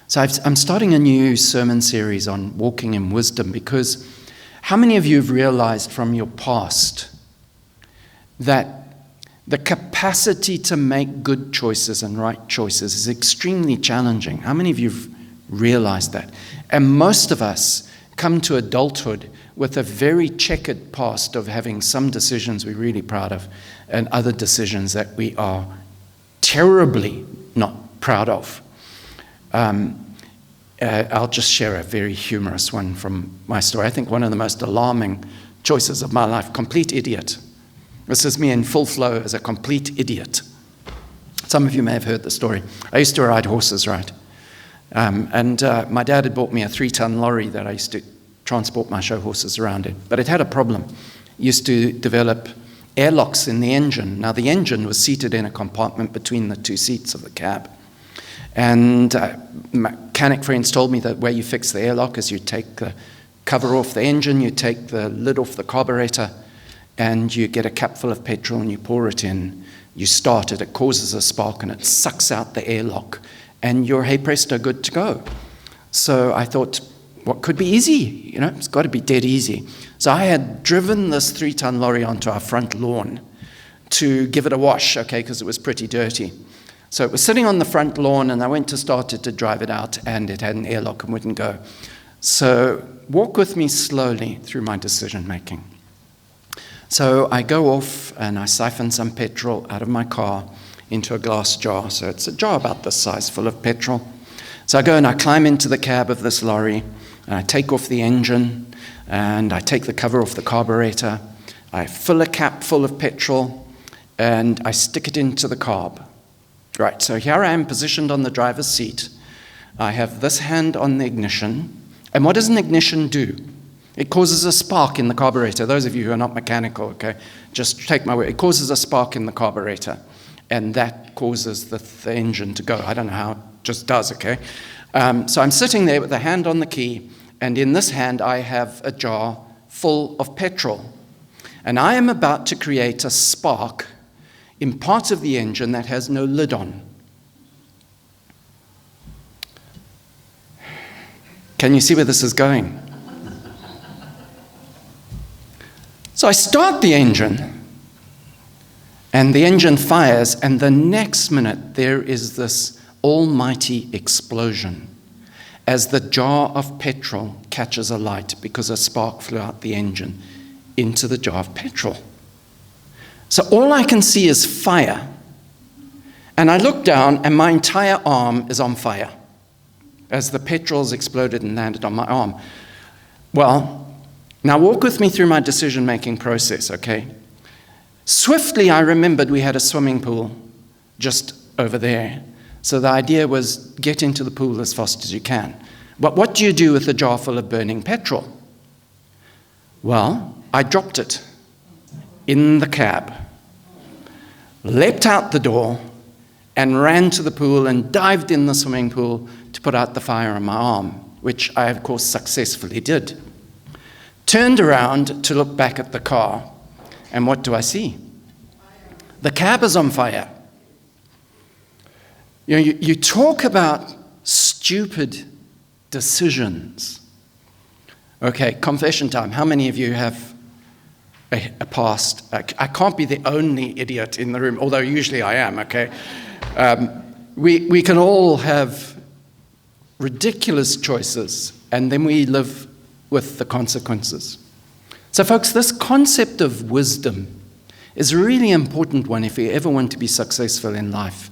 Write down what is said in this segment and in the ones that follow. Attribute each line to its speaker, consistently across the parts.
Speaker 1: So I'm starting a new sermon series on walking in wisdom, because how many of you have realized from your past that the capacity to make good choices and right choices is extremely challenging? How many of you have realized that? And most of us come to adulthood with a very checkered past of having some decisions we're really proud of and other decisions that we are terribly not proud of. I'll just share a very humorous one from my story. I think one of the most alarming choices of my life, complete idiot. This is me in full flow as a complete idiot. Some of you may have heard the story. I used to ride horses, right? And my dad had bought me a 3-ton lorry that I used to transport my show horses around in. But it had a problem. It used to develop airlocks in the engine. Now, the engine was seated in a compartment between the two seats of the cab. And mechanic friends told me that the way you fix the airlock is you take the cover off the engine, you take the lid off the carburetor, and you get a cap full of petrol and you pour it in. You start it, it causes a spark, and it sucks out the airlock. And you're, hey presto, good to go. So I thought, what could be easy? You know, it's got to be dead easy. So I had driven this 3-ton lorry onto our front lawn to give it a wash, okay, because it was pretty dirty. So it was sitting on the front lawn, and I went to start it to drive it out, and it had an airlock and wouldn't go. So walk with me slowly through my decision making. So I go off and I siphon some petrol out of my car into a glass jar. So it's a jar about this size full of petrol. So I go and I climb into the cab of this lorry, and I take off the engine, and I take the cover off the carburetor. I fill a cap full of petrol, and I stick it into the carb. Right, so here I am positioned on the driver's seat. I have this hand on the ignition. And what does an ignition do? It causes a spark in the carburetor. Those of you who are not mechanical, okay, just take my word. It causes a spark in the carburetor, and that causes the engine to go. I don't know how, it just does, okay? So I'm sitting there with the hand on the key, and in this hand I have a jar full of petrol. And I am about to create a spark in part of the engine that has no lid on. Can you see where this is going? So I start the engine, and the engine fires, and the next minute there is this almighty explosion as the jar of petrol catches alight because a spark flew out the engine into the jar of petrol. So all I can see is fire. And I look down, and my entire arm is on fire as the petrol's exploded and landed on my arm. Well, now walk with me through my decision-making process, okay? Swiftly, I remembered we had a swimming pool just over there. So the idea was get into the pool as fast as you can. But what do you do with a jar full of burning petrol? Well, I dropped it in the cab, leapt out the door, and ran to the pool and dived in the swimming pool to put out the fire on my arm, which I, of course, successfully did. Turned around to look back at the car, and what do I see? The cab is on fire. You know, you talk about stupid decisions. Okay, confession time. How many of you have a past? I can't be the only idiot in the room, although usually I am, okay? We can all have ridiculous choices, and then we live with the consequences. So folks, this concept of wisdom is a really important one if you ever want to be successful in life,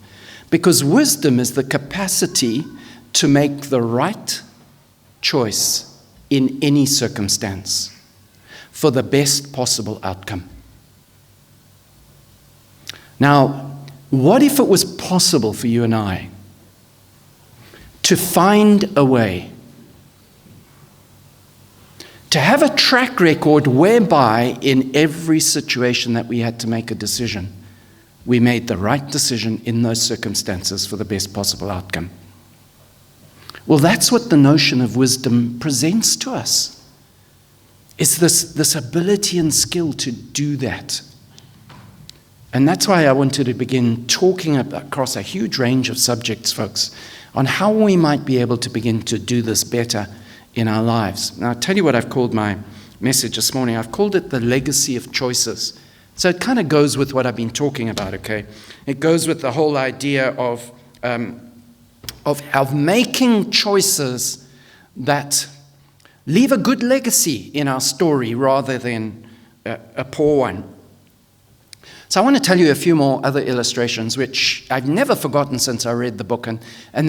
Speaker 1: because wisdom is the capacity to make the right choice in any circumstance for the best possible outcome. Now, what if it was possible for you and I to find a way to have a track record whereby in every situation that we had to make a decision, we made the right decision in those circumstances for the best possible outcome? Well, that's what the notion of wisdom presents to us. It's this ability and skill to do that. And that's why I wanted to begin talking across a huge range of subjects, folks, on how we might be able to begin to do this better in our lives. Now, I'll tell you what I've called my message this morning. I've called it the legacy of choices. So it kind of goes with what I've been talking about, okay? It goes with the whole idea of making choices that leave a good legacy in our story rather than a poor one. So I want to tell you a few more other illustrations which I've never forgotten since I read the book, and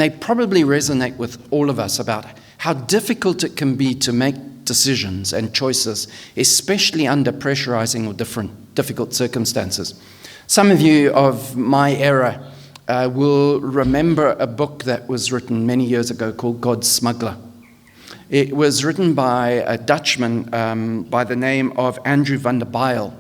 Speaker 1: they probably resonate with all of us about how difficult it can be to make decisions and choices, especially under pressurizing or difficult circumstances. Some of you of my era will remember a book that was written many years ago called God's Smuggler. It was written by a Dutchman by the name of Andrew van der Bijl.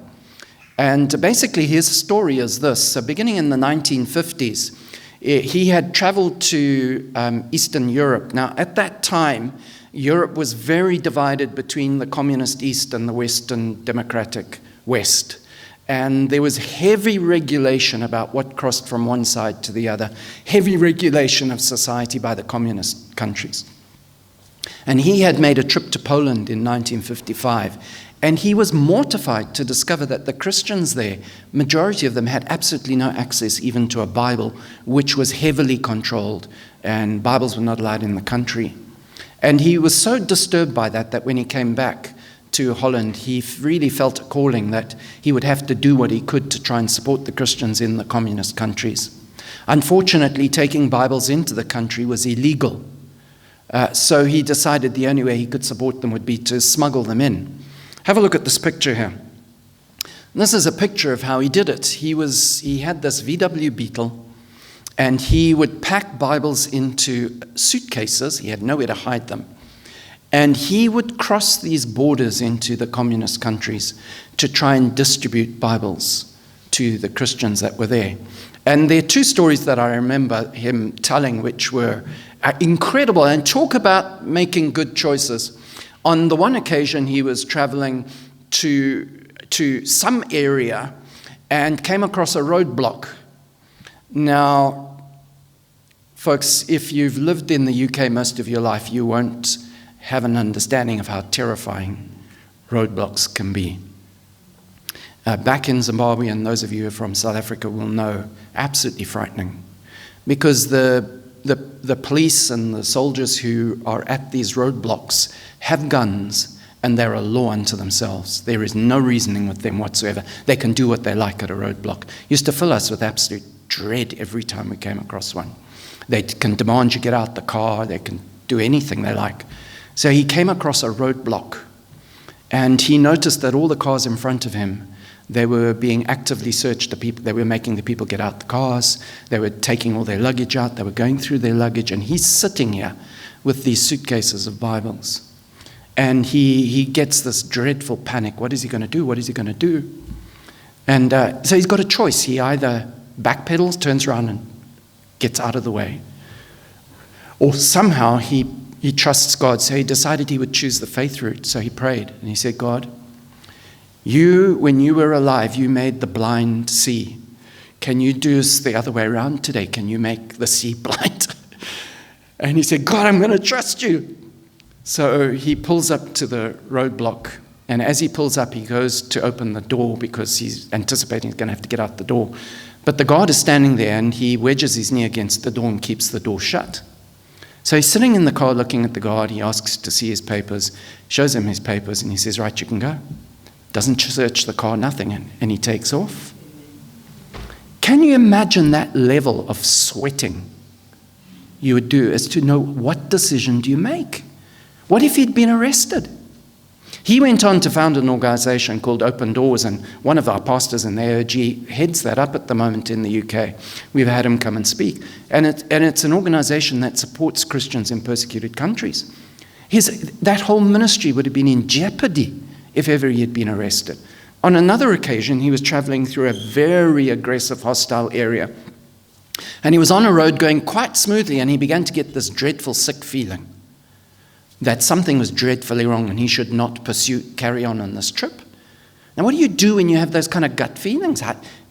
Speaker 1: And basically his story is this. So beginning in the 1950s, he had traveled to Eastern Europe. Now, at that time, Europe was very divided between the communist East and the Western democratic West. And there was heavy regulation about what crossed from one side to the other, heavy regulation of society by the communist countries. And he had made a trip to Poland in 1955, and he was mortified to discover that the Christians there, majority of them had absolutely no access even to a Bible, which was heavily controlled, and Bibles were not allowed in the country. And he was so disturbed by that when he came back to Holland, he really felt a calling that he would have to do what he could to try and support the Christians in the communist countries. Unfortunately, taking Bibles into the country was illegal. So he decided the only way he could support them would be to smuggle them in. Have a look at this picture here. This is a picture of how he did it. He had this VW Beetle, and he would pack Bibles into suitcases. He had nowhere to hide them. And he would cross these borders into the communist countries to try and distribute Bibles to the Christians that were there. And there are two stories that I remember him telling which were incredible, and talk about making good choices. On the one occasion, he was traveling to some area and came across a roadblock. Now, folks, if you've lived in the UK most of your life, you won't have an understanding of how terrifying roadblocks can be. Back in Zimbabwe, and those of you who are from South Africa will know, absolutely frightening. Because the police and the soldiers who are at these roadblocks have guns, and they're a law unto themselves. There is no reasoning with them whatsoever. They can do what they like at a roadblock. Used to fill us with absolute dread every time we came across one. They can demand you get out the car. They can do anything they like. So he came across a roadblock, and he noticed that all the cars in front of him, they were being actively searched. They were making the people get out the cars. They were taking all their luggage out. They were going through their luggage, and he's sitting here with these suitcases of Bibles. And he gets this dreadful panic. What is he going to do? What is he going to do? And so he's got a choice. He either backpedals, turns around, and gets out of the way. Or somehow he trusts God. So he decided he would choose the faith route. So he prayed, and he said, God, when you were alive, you made the blind see. Can you do us the other way around today? Can you make the sea blind? And he said, God, I'm going to trust you. So he pulls up to the roadblock, and as he pulls up, he goes to open the door because he's anticipating he's going to have to get out the door. But the guard is standing there, and he wedges his knee against the door and keeps the door shut. So he's sitting in the car looking at the guard. He asks to see his papers, shows him his papers, and he says, right, you can go. Doesn't search the car, nothing, and he takes off. Can you imagine that level of sweating you would do as to know what decision do you make? What if he'd been arrested? He went on to found an organization called Open Doors, and one of our pastors in the AOG heads that up at the moment in the UK. We've had him come and speak. And it's an organization that supports Christians in persecuted countries. That whole ministry would have been in jeopardy if ever he had been arrested. On another occasion, he was traveling through a very aggressive, hostile area. And he was on a road going quite smoothly, and he began to get this dreadful sick feeling that something was dreadfully wrong and he should not carry on this trip. Now, what do you do when you have those kind of gut feelings?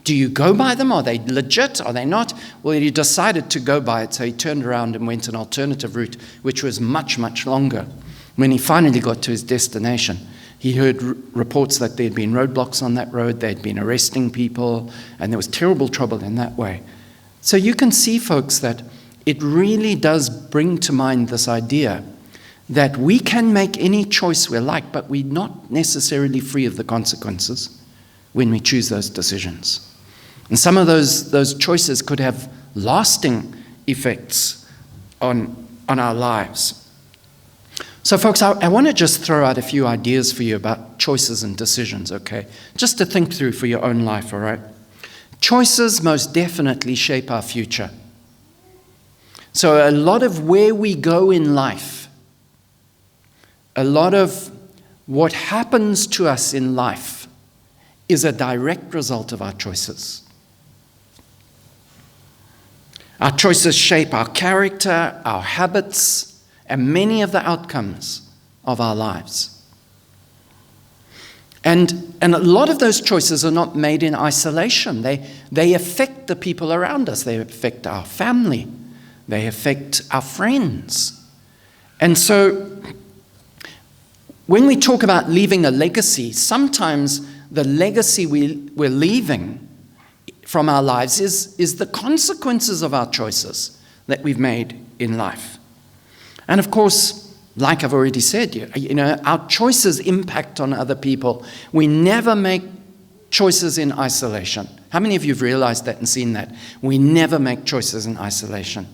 Speaker 1: Do Do you go by them? Are they legit? Are they not? Well, he decided to go by it, so he turned around and went an alternative route, which was much, much longer. When he finally got to his destination, he heard reports that there had been roadblocks on that road, they had been arresting people, and there was terrible trouble in that way. So you can see, folks, that it really does bring to mind this idea that we can make any choice we like, but we're not necessarily free of the consequences when we choose those decisions. And some of those choices could have lasting effects on our lives. So, folks, I want to just throw out a few ideas for you about choices and decisions, okay? Just to think through for your own life, all right? Choices most definitely shape our future. So a lot of where we go in life, a lot of what happens to us in life is a direct result of our choices. Our choices shape our character, our habits, and many of the outcomes of our lives. And a lot of those choices are not made in isolation. They affect the people around us. They affect our family. They affect our friends. And so when we talk about leaving a legacy, sometimes the legacy we're leaving from our lives is the consequences of our choices that we've made in life. And of course, like I've already said, our choices impact on other people. We never make choices in isolation. How many of you have realized that and seen that? We never make choices in isolation.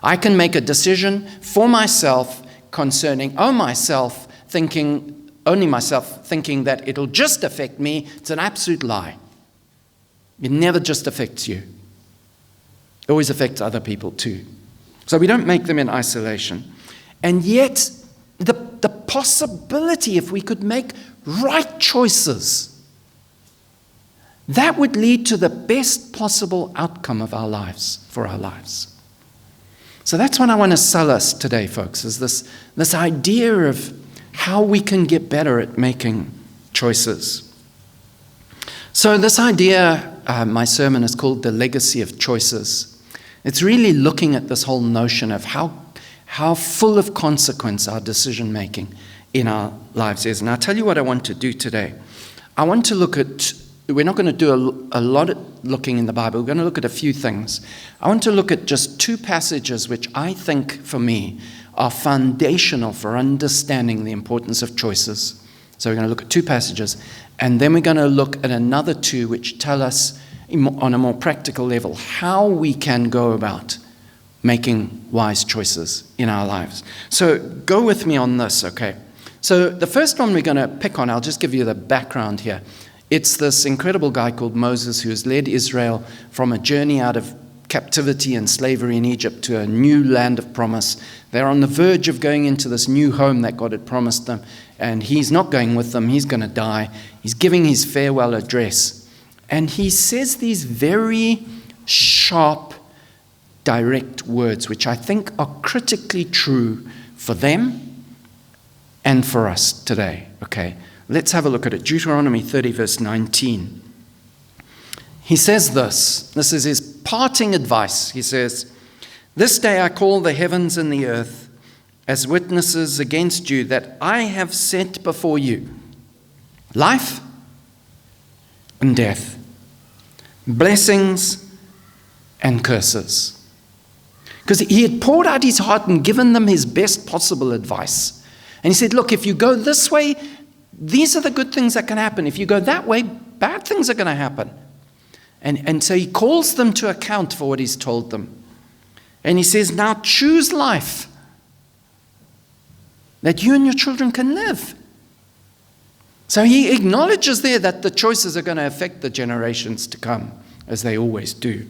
Speaker 1: I can make a decision for myself concerning only myself, thinking that it'll just affect me. It's an absolute lie. It never just affects you. It always affects other people too. So we don't make them in isolation. And yet, the possibility, if we could make right choices, that would lead to the best possible outcome of our lives, for our lives. So that's what I want to sell us today, folks, is this idea of how we can get better at making choices. So this idea, my sermon is called The Legacy of Choices. It's really looking at this whole notion of how full of consequence our decision-making in our lives is. And I'll tell you what I want to do today. I want to look at, we're not going to do a lot of looking in the Bible. We're going to look at a few things. I want to look at just two passages which I think, for me, are foundational for understanding the importance of choices. So we're going to look at two passages, and then we're going to look at another two which tell us on a more practical level how we can go about making wise choices in our lives. So go with me on this, okay? So the first one we're going to pick on, I'll just give you the background here. It's this incredible guy called Moses who has led Israel from a journey out of captivity and slavery in Egypt to a new land of promise. They're on the verge of going into this new home that God had promised them, and he's not going with them. He's going to die. He's giving his farewell address, and he says these very sharp, direct words, which I think are critically true for them and for us today. Okay, let's have a look at it. Deuteronomy 30, verse 19. He says this is his parting advice. He says, "This day I call the heavens and the earth as witnesses against you that I have set before you life and death, blessings and curses." Because he had poured out his heart and given them his best possible advice. And he said, look, if you go this way, these are the good things that can happen. If you go that way, bad things are going to happen. And so he calls them to account for what he's told them. And he says, now choose life that you and your children can live. So he acknowledges there that the choices are going to affect the generations to come, as they always do.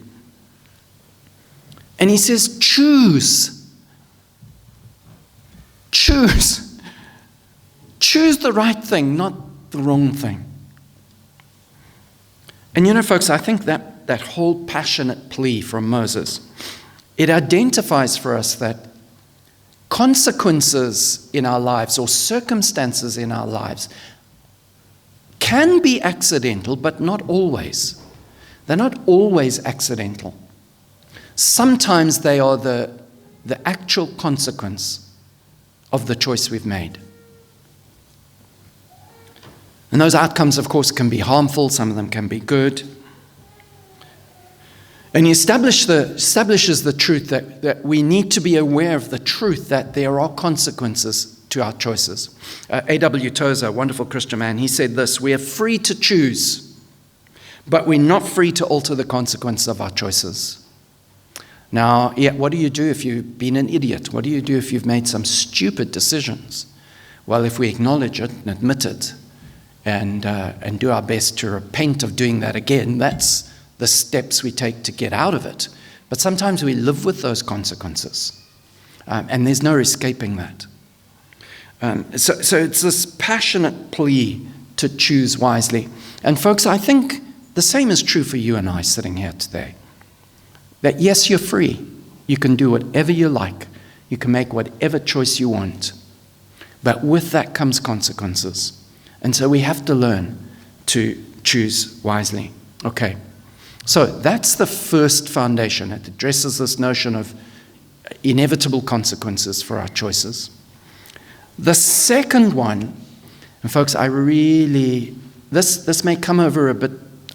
Speaker 1: And he says, choose. Choose. Choose the right thing, not the wrong thing. And you know, folks, I think that whole passionate plea from Moses, it identifies for us that consequences in our lives or circumstances in our lives can be accidental, but not always. They're not always accidental. Sometimes they are the actual consequence of the choice we've made. And those outcomes, of course, can be harmful. Some of them can be good. And he establishes the truth that we need to be aware of the truth that there are consequences to our choices. A.W. Tozer, a wonderful Christian man, he said this: we are free to choose, but we're not free to alter the consequence of our choices. Now, what do you do if you've been an idiot? What do you do if you've made some stupid decisions? Well, if we acknowledge it and admit it and do our best to repent of doing that again, that's the steps we take to get out of it. But sometimes we live with those consequences, and there's no escaping that. So it's this passionate plea to choose wisely. And folks, I think the same is true for you and I sitting here today. That yes, you're free. You can do whatever you like. You can make whatever choice you want. But with that comes consequences. And so we have to learn to choose wisely. Okay. So that's the first foundation. It addresses this notion of inevitable consequences for our choices. The second one, and folks, this may come over a bit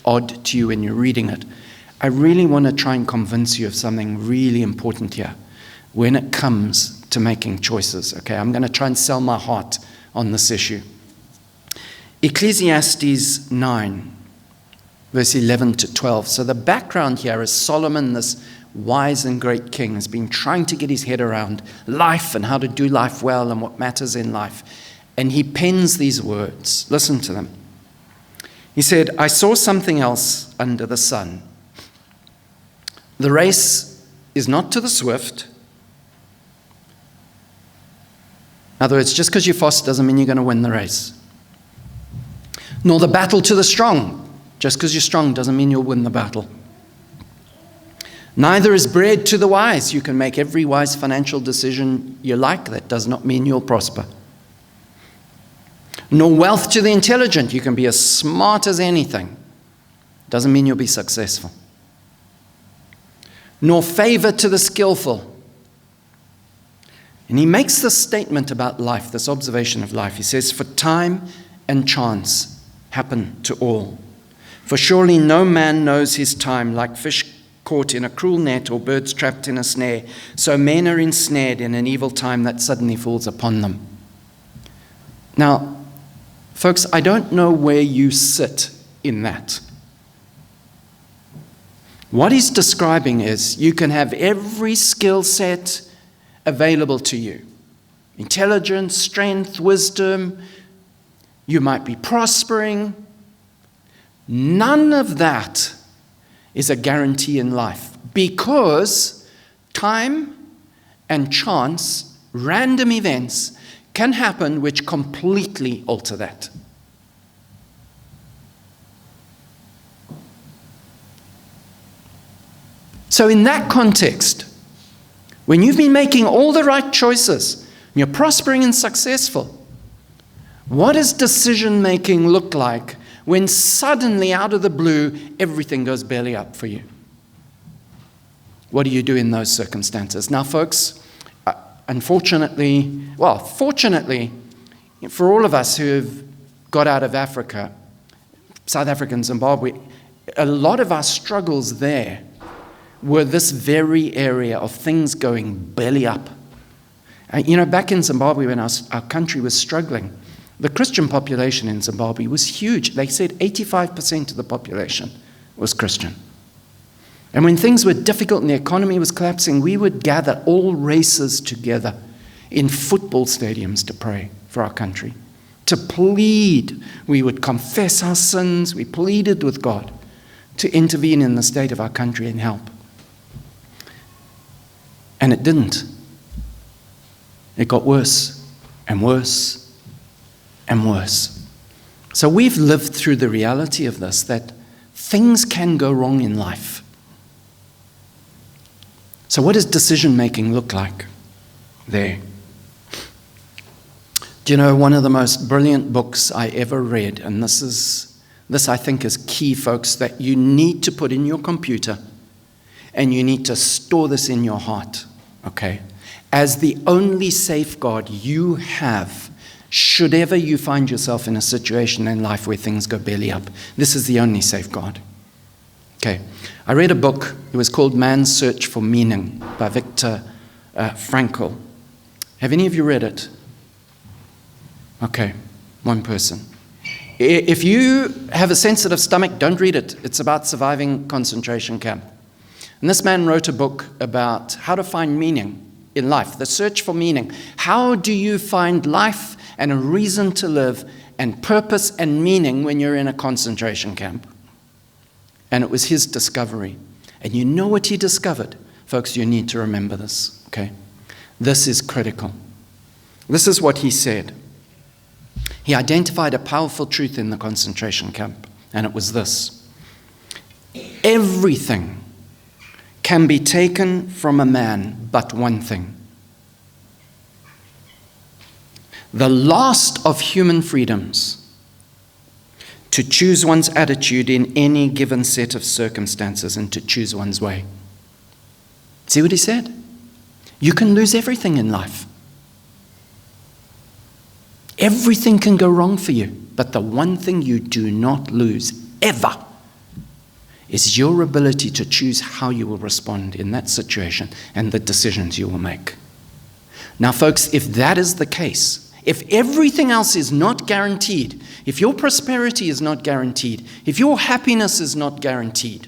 Speaker 1: odd to you when you're reading it. I really want to try and convince you of something really important here when it comes to making choices. Okay, I'm going to try and sell my heart on this issue. Ecclesiastes 9, verse 11 to 12. So the background here is Solomon, this wise and great king, has been trying to get his head around life and how to do life well and what matters in life. And he pens these words. Listen to them. He said, I saw something else under the sun. The race is not to the swift. In other words, just because you're fast doesn't mean you're going to win the race. Nor the battle to the strong. Just because you're strong doesn't mean you'll win the battle. Neither is bread to the wise. You can make every wise financial decision you like. That does not mean you'll prosper. Nor wealth to the intelligent. You can be as smart as anything. Doesn't mean you'll be successful. Nor favor to the skillful. And he makes this statement about life, this observation of life. He says, for time and chance happen to all. For surely no man knows his time, like fish caught in a cruel net or birds trapped in a snare. So men are ensnared in an evil time that suddenly falls upon them. Now, folks, I don't know where you sit in that. What he's describing is you can have every skill set available to you. Intelligence, strength, wisdom. You might be prospering. None of that is a guarantee in life because time and chance, random events, can happen which completely alter that. So in that context, when you've been making all the right choices, and you're prospering and successful, what does decision-making look like when suddenly, out of the blue, everything goes belly up for you? What do you do in those circumstances? Now, folks, fortunately, for all of us who have got out of Africa, South Africa and Zimbabwe, a lot of our struggles there were this very area of things going belly up. Back in Zimbabwe when our country was struggling, the Christian population in Zimbabwe was huge. They said 85% of the population was Christian. And when things were difficult and the economy was collapsing, we would gather all races together in football stadiums to pray for our country, to plead. We would confess our sins. We pleaded with God to intervene in the state of our country and help. And it didn't. It got worse and worse and worse. So we've lived through the reality of this, that things can go wrong in life. So what does decision-making look like there? Do you know, one of the most brilliant books I ever read, and this is This, I think, is key, folks, that you need to put in your computer and you need to store this in your heart, okay? As the only safeguard you have, should ever you find yourself in a situation in life where things go belly up. This is the only safeguard. Okay, I read a book. It was called Man's Search for Meaning by Viktor Frankl. Have any of you read it? Okay, one person. If you have a sensitive stomach, don't read it. It's about surviving concentration camp. And this man wrote a book about how to find meaning in life, the search for meaning. How do you find life and a reason to live and purpose and meaning when you're in a concentration camp? And it was his discovery. And you know what he discovered? Folks, you need to remember this, okay? This is critical. This is what he said. He identified a powerful truth in the concentration camp, and it was this: everything can be taken from a man but one thing. The last of human freedoms, to choose one's attitude in any given set of circumstances and to choose one's way. See what he said? You can lose everything in life. Everything can go wrong for you, but the one thing you do not lose ever is your ability to choose how you will respond in that situation and the decisions you will make. Now, folks, if that is the case, if everything else is not guaranteed, if your prosperity is not guaranteed, if your happiness is not guaranteed,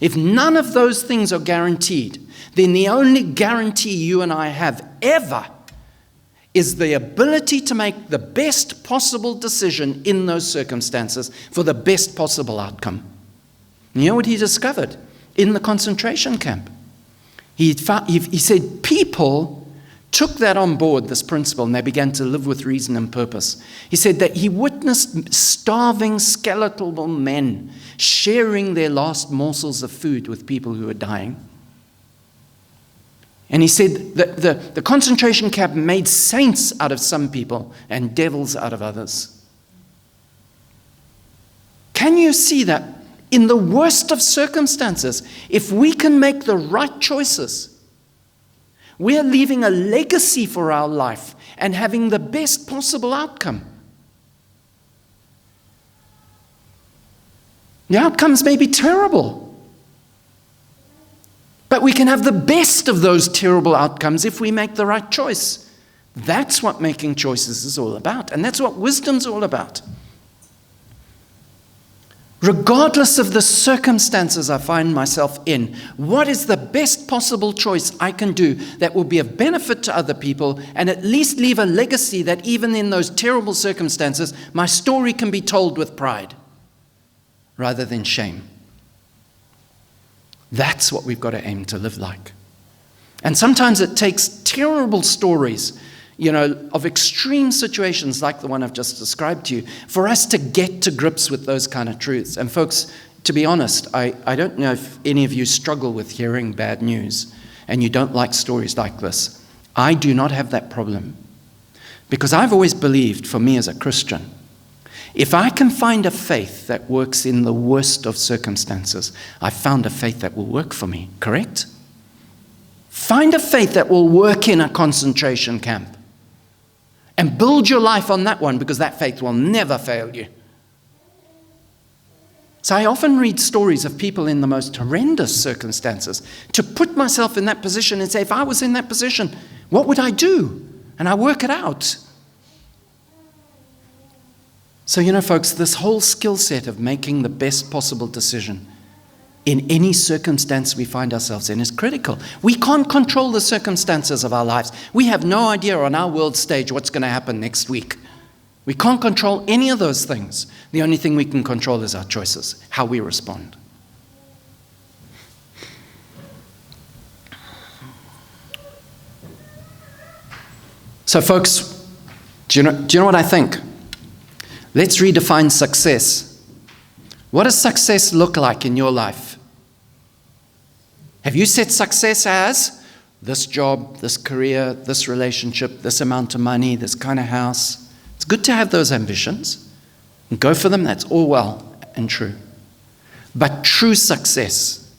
Speaker 1: if none of those things are guaranteed, then the only guarantee you and I have ever is the ability to make the best possible decision in those circumstances for the best possible outcome. And you know what he discovered in the concentration camp? He said people took that on board, this principle, and they began to live with reason and purpose. He said that he witnessed starving skeletal men sharing their last morsels of food with people who were dying. And he said that the concentration camp made saints out of some people and devils out of others. Can you see that in the worst of circumstances, if we can make the right choices, we're leaving a legacy for our life and having the best possible outcome? The outcomes may be terrible, but we can have the best of those terrible outcomes if we make the right choice. That's what making choices is all about, and that's what wisdom's all about. Regardless of the circumstances I find myself in, what is the best possible choice I can do that will be of benefit to other people and at least leave a legacy that even in those terrible circumstances, my story can be told with pride rather than shame? That's what we've got to aim to live like. And sometimes it takes terrible stories, of extreme situations like the one I've just described to you, for us to get to grips with those kind of truths. And folks, to be honest, I don't know if any of you struggle with hearing bad news and you don't like stories like this. I do not have that problem, because I've always believed, for me as a Christian, if I can find a faith that works in the worst of circumstances, I've found a faith that will work for me, correct? Find a faith that will work in a concentration camp and build your life on that one, because that faith will never fail you. So I often read stories of people in the most horrendous circumstances to put myself in that position and say, if I was in that position, what would I do? And I work it out. So, folks, this whole skill set of making the best possible decision in any circumstance we find ourselves in is critical. We can't control the circumstances of our lives. We have no idea on our world stage what's going to happen next week. We can't control any of those things. The only thing we can control is our choices, how we respond. So, folks, do you know what I think? Let's redefine success. What does success look like in your life? Have you set success as this job, this career, this relationship, this amount of money, this kind of house? It's good to have those ambitions. Go for them, that's all well and true. But true success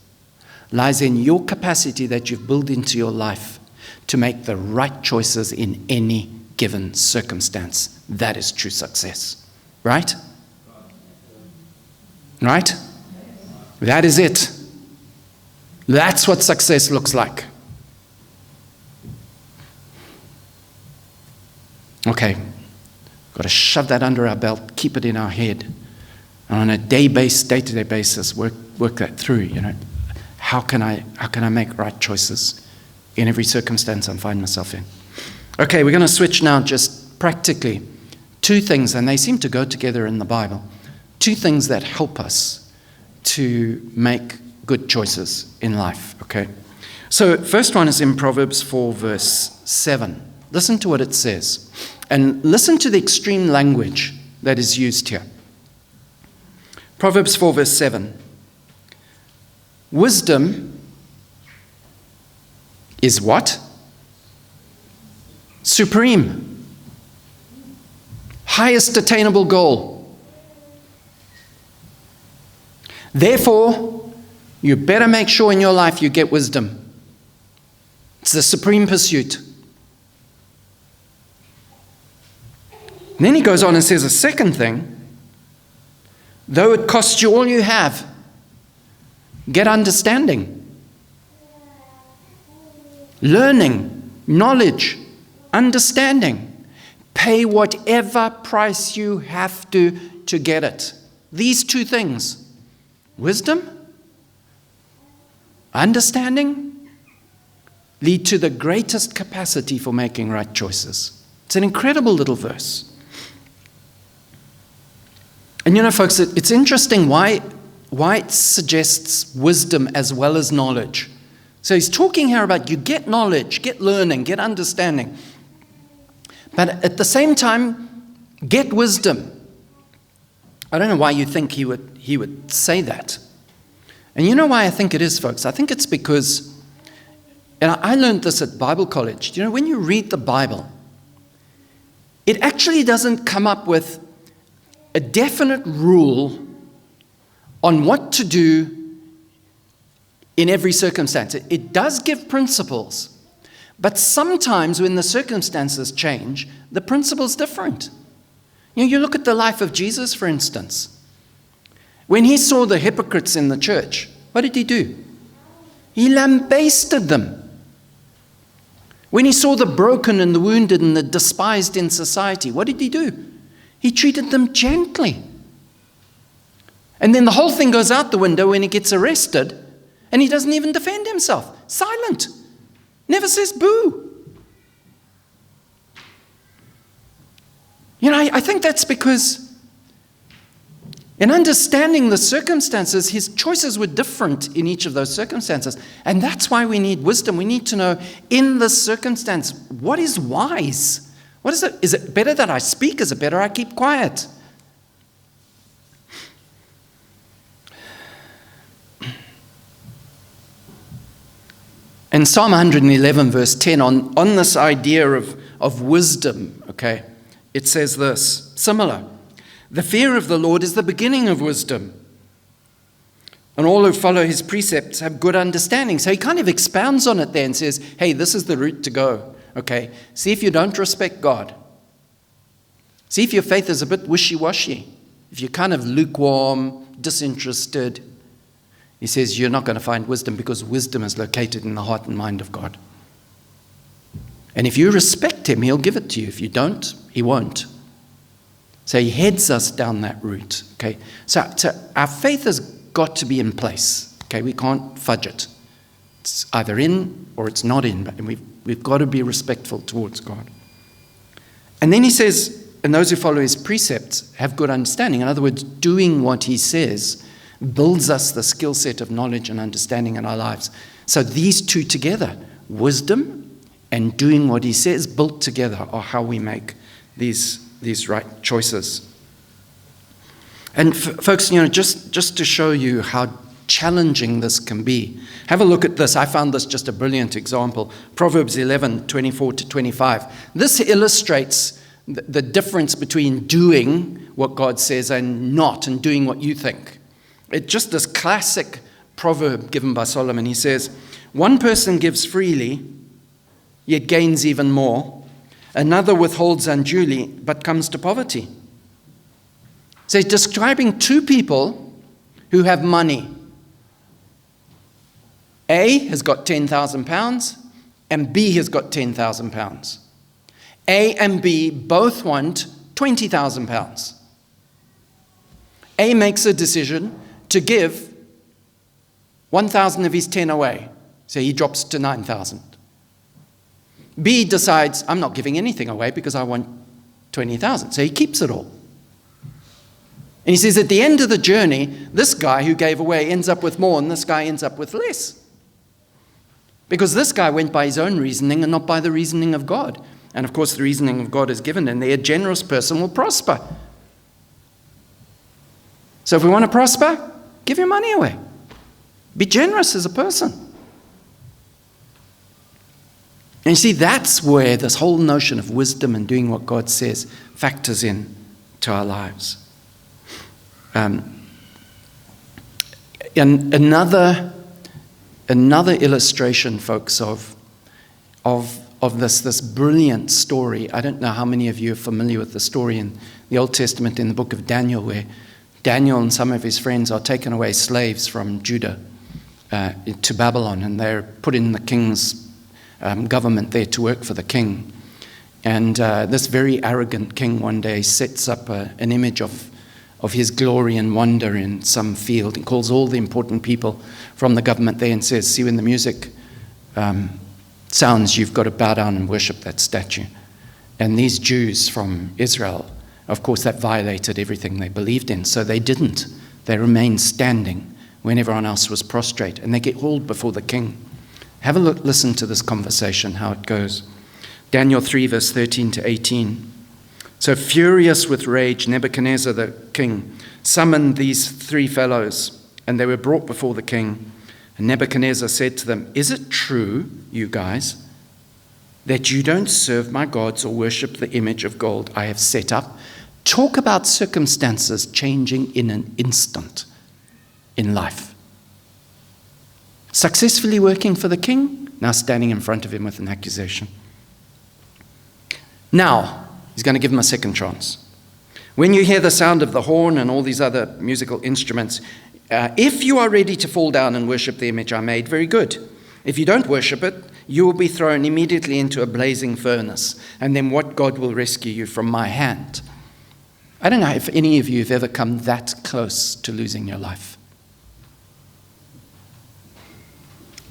Speaker 1: lies in your capacity that you've built into your life to make the right choices in any given circumstance. That is true success. Right? Right? That is it. That's what success looks like. Okay. Got to shove that under our belt, keep it in our head. And on a day-to-day basis, work that through, How can I make right choices in every circumstance I find myself in? Okay, we're going to switch now just practically. Two things, and they seem to go together in the Bible. Two things that help us to make good choices in life, okay? So first one is in Proverbs 4, verse 7. Listen to what it says. And listen to the extreme language that is used here. Proverbs 4, verse 7. Wisdom is what? Supreme. Highest attainable goal. Therefore, you better make sure in your life you get wisdom. It's the supreme pursuit. And then he goes on and says a second thing. Though it costs you all you have, get understanding. Learning, knowledge, understanding. Pay whatever price you have to get it. These two things. Wisdom, understanding, lead to the greatest capacity for making right choices. It's an incredible little verse. And folks, it's interesting why it suggests wisdom as well as knowledge. So he's talking here about you get knowledge, get learning, get understanding. But at the same time, get wisdom. I don't know why you think he would say that. And you know why I think it is, folks? I think it's because, and I learned this at Bible college. When you read the Bible, it actually doesn't come up with a definite rule on what to do in every circumstance. It does give principles, but sometimes when the circumstances change, the principle's different. You look at the life of Jesus, for instance. When he saw the hypocrites in the church, what did he do? He lambasted them. When he saw the broken and the wounded and the despised in society, what did he do? He treated them gently. And then the whole thing goes out the window when he gets arrested, and he doesn't even defend himself. Silent. Never says boo. I think that's because in understanding the circumstances, his choices were different in each of those circumstances. And that's why we need wisdom. We need to know in this circumstance, what is wise? What is it? Is it better that I speak? Is it better I keep quiet? In Psalm 111, verse 10, on this idea of wisdom, okay, it says this, similar. The fear of the Lord is the beginning of wisdom, and all who follow his precepts have good understanding. So he kind of expounds on it there and says, hey, this is the route to go. Okay, see if you don't respect God. See if your faith is a bit wishy-washy. If you're kind of lukewarm, disinterested, he says you're not going to find wisdom because wisdom is located in the heart and mind of God. And if you respect him, he'll give it to you. If you don't, he won't. So he heads us down that route. Okay, so our faith has got to be in place. Okay, we can't fudge it. It's either in or it's not in, but we've got to be respectful towards God. And then he says, and those who follow his precepts have good understanding. In other words, doing what he says builds us the skill set of knowledge and understanding in our lives. So these two together, wisdom and doing what he says, built together are how we make these right choices. And folks, just to show you how challenging this can be, have a look at this. I found this just a brilliant example. Proverbs 11, 24 to 25. This illustrates the difference between doing what God says and not, and doing what you think. It's just this classic proverb given by Solomon. He says, one person gives freely, yet gains even more. Another withholds unduly, but comes to poverty. So he's describing two people who have money. A has got £10,000 and B has got £10,000. A and B both want £20,000. A makes a decision to give 1,000 of his 10 away. So he drops to 9,000. B decides, I'm not giving anything away because I want 20,000. So he keeps it all. And he says at the end of the journey, this guy who gave away ends up with more and this guy ends up with less. Because this guy went by his own reasoning and not by the reasoning of God. And of course the reasoning of God is given, and a generous person will prosper. So if we want to prosper, give your money away. Be generous as a person. And you see, that's where this whole notion of wisdom and doing what God says factors in to our lives. And another illustration, folks, of this brilliant story. I don't know how many of you are familiar with the story in the Old Testament in the book of Daniel, where Daniel and some of his friends are taken away slaves from Judah to Babylon, and they're put in the king's government there to work for the king. And this very arrogant king one day sets up an image of his glory and wonder in some field and calls all the important people from the government there and says, see, when the music sounds, you've got to bow down and worship that statue. And these Jews from Israel, of course, that violated everything they believed in, so they didn't. They remained standing when everyone else was prostrate, and they get hauled before the king. Have a look, listen to this conversation, how it goes. Daniel 3, verse 13 to 18. So furious with rage, Nebuchadnezzar the king summoned these three fellows, and they were brought before the king. And Nebuchadnezzar said to them, is it true, you guys, that you don't serve my gods or worship the image of gold I have set up? Talk about circumstances changing in an instant in life. Successfully working for the king, now standing in front of him with an accusation. Now, he's going to give him a second chance. When you hear the sound of the horn and all these other musical instruments, if you are ready to fall down and worship the image I made, very good. If you don't worship it, you will be thrown immediately into a blazing furnace, and then what God will rescue you from my hand? I don't know if any of you have ever come that close to losing your life.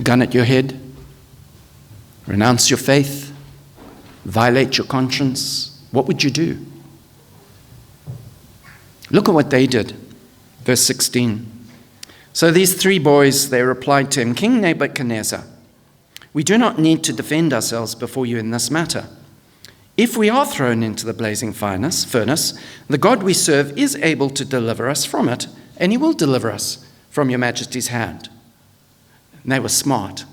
Speaker 1: Gun at your head, renounce your faith, violate your conscience. What would you do? Look at what they did. Verse 16. So these three boys, they replied to him, King Nebuchadnezzar, we do not need to defend ourselves before you in this matter. If we are thrown into the blazing furnace, the God we serve is able to deliver us from it, and he will deliver us from your majesty's hand. And they were smart.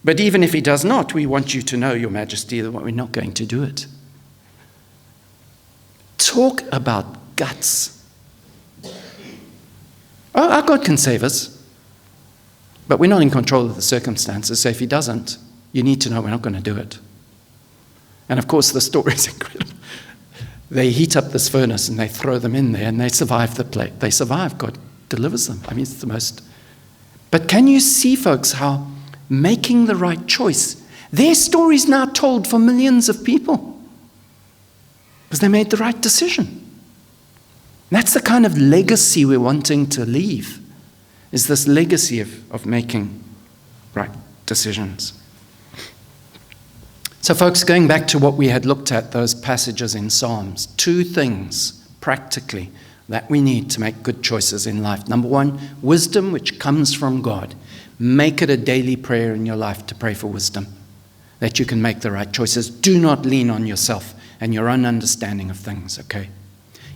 Speaker 1: But even if he does not, we want you to know, your majesty, that we're not going to do it. Talk about guts. Oh, our God can save us, but we're not in control of the circumstances, so if he doesn't, you need to know we're not going to do it. And of course, the story is incredible. They heat up this furnace and they throw them in there and they survive the plague. They survive. God delivers them. I mean, it's the most. But can you see, folks, how making the right choice, their story is now told for millions of people because they made the right decision. That's the kind of legacy we're wanting to leave, is this legacy of making right decisions. So folks, going back to what we had looked at, those passages in Psalms, two things practically that we need to make good choices in life. Number one, wisdom which comes from God. Make it a daily prayer in your life to pray for wisdom, that you can make the right choices. Do not lean on yourself and your own understanding of things, okay?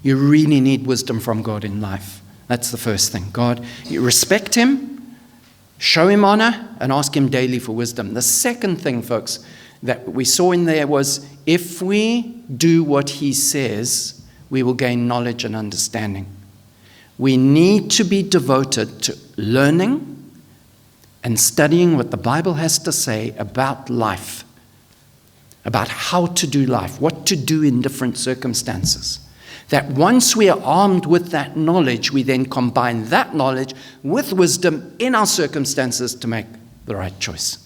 Speaker 1: You really need wisdom from God in life. That's the first thing. God, you respect him, show him honor, and ask him daily for wisdom. The second thing, folks, that we saw in there was, if we do what he says, we will gain knowledge and understanding. We need to be devoted to learning and studying what the Bible has to say about life, about how to do life, what to do in different circumstances. That once we are armed with that knowledge, we then combine that knowledge with wisdom in our circumstances to make the right choice.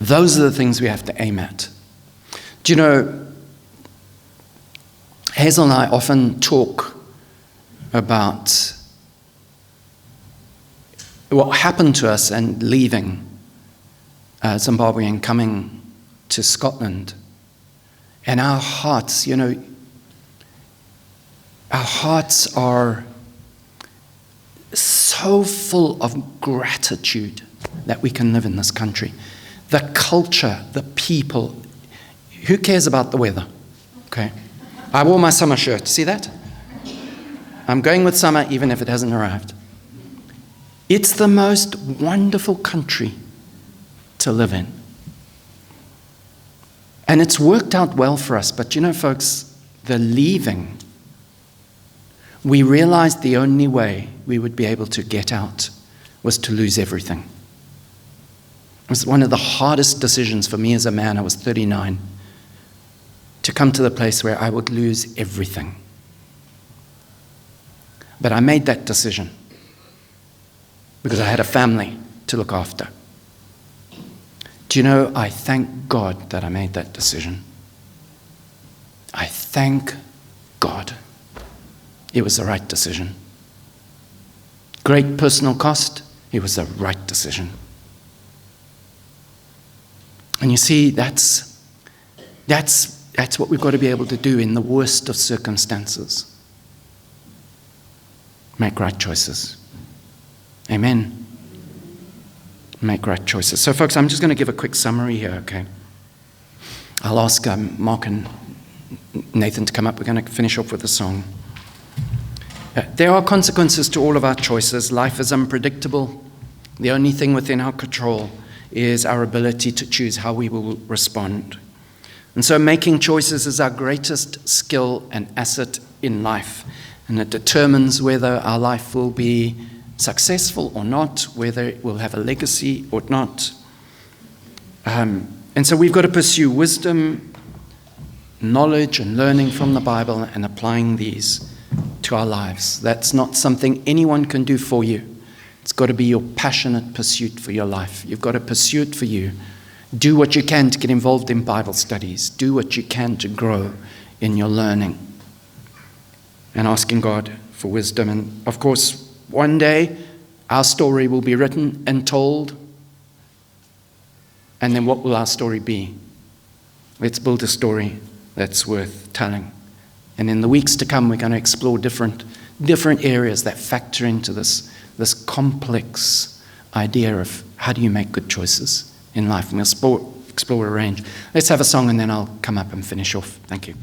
Speaker 1: Those are the things we have to aim at. Do you know, Hazel and I often talk about what happened to us and leaving Zimbabwe and coming to Scotland. And our hearts, you know, our hearts are so full of gratitude that we can live in this country. The culture, the people. Who cares about the weather? Okay. I wore my summer shirt. See that? I'm going with summer even if it hasn't arrived. It's the most wonderful country to live in. And it's worked out well for us. But you know, folks, the leaving, we realized the only way we would be able to get out was to lose everything. It was one of the hardest decisions for me as a man. I was 39, to come to the place where I would lose everything. But I made that decision because I had a family to look after. Do you know, I thank God that I made that decision. I thank God. It was the right decision. Great personal cost, it was the right decision. And you see, that's what we've got to be able to do in the worst of circumstances. Make right choices. Amen. Make right choices. So, folks, I'm just going to give a quick summary here, okay? I'll ask Mark and Nathan to come up. We're going to finish off with a song. There are consequences to all of our choices. Life is unpredictable. The only thing within our control is our ability to choose how we will respond. And so making choices is our greatest skill and asset in life. And it determines whether our life will be successful or not, whether it will have a legacy or not. And so we've got to pursue wisdom, knowledge, and learning from the Bible and applying these to our lives. That's not something anyone can do for you. It's got to be your passionate pursuit for your life. You've got to pursue it for you. Do what you can to get involved in Bible studies. Do what you can to grow in your learning. And asking God for wisdom. And of course, one day, our story will be written and told. And then what will our story be? Let's build a story that's worth telling. And in the weeks to come, we're going to explore different areas that factor into this complex idea of how do you make good choices in life. And we'll explore a range. Let's have a song and then I'll come up and finish off. Thank you.